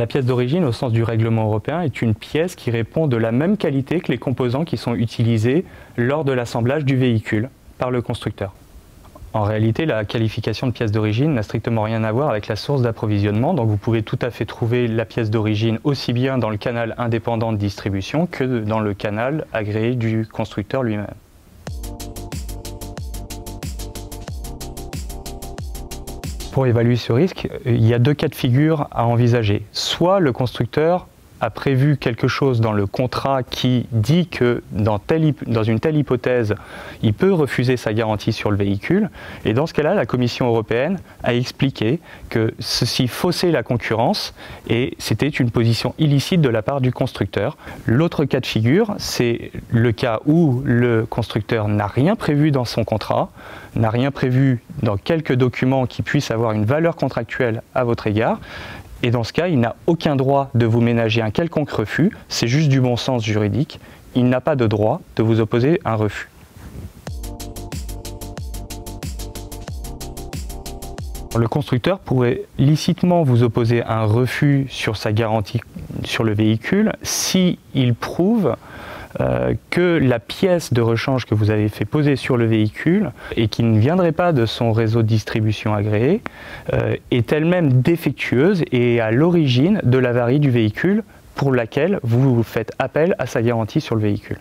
La pièce d'origine, au sens du règlement européen, est une pièce qui répond de la même qualité que les composants qui sont utilisés lors de l'assemblage du véhicule par le constructeur. En réalité, la qualification de pièce d'origine n'a strictement rien à voir avec la source d'approvisionnement, donc vous pouvez tout à fait trouver la pièce d'origine aussi bien dans le canal indépendant de distribution que dans le canal agréé du constructeur lui-même. Pour évaluer ce risque, il y a deux cas de figure à envisager. Soit le constructeur a prévu quelque chose dans le contrat qui dit que dans une telle hypothèse, il peut refuser sa garantie sur le véhicule. Et dans ce cas-là, la Commission européenne a expliqué que ceci faussait la concurrence et c'était une position illicite de la part du constructeur. L'autre cas de figure, c'est le cas où le constructeur n'a rien prévu dans son contrat, n'a rien prévu dans quelques documents qui puissent avoir une valeur contractuelle à votre égard. Et dans ce cas, il n'a aucun droit de vous ménager un quelconque refus, c'est juste du bon sens juridique. Il n'a pas de droit de vous opposer un refus. Le constructeur pourrait licitement vous opposer un refus sur sa garantie sur le véhicule s'il prouve que la pièce de rechange que vous avez fait poser sur le véhicule et qui ne viendrait pas de son réseau de distribution agréé est elle-même défectueuse et à l'origine de l'avarie du véhicule pour laquelle vous faites appel à sa garantie sur le véhicule.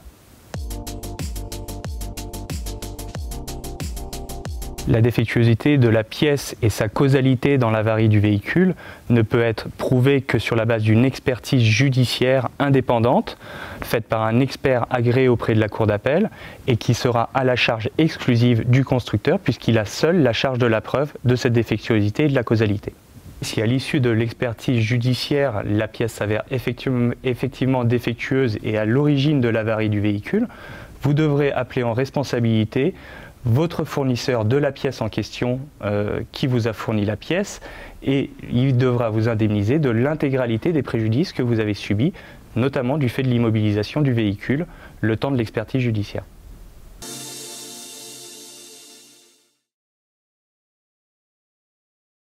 La défectuosité de la pièce et sa causalité dans l'avarie du véhicule ne peut être prouvée que sur la base d'une expertise judiciaire indépendante, faite par un expert agréé auprès de la cour d'appel et qui sera à la charge exclusive du constructeur puisqu'il a seul la charge de la preuve de cette défectuosité et de la causalité. Si à l'issue de l'expertise judiciaire, la pièce s'avère effectivement défectueuse et à l'origine de l'avarie du véhicule, vous devrez appeler en responsabilité votre fournisseur de la pièce en question qui vous a fourni la pièce et il devra vous indemniser de l'intégralité des préjudices que vous avez subis, notamment du fait de l'immobilisation du véhicule, le temps de l'expertise judiciaire.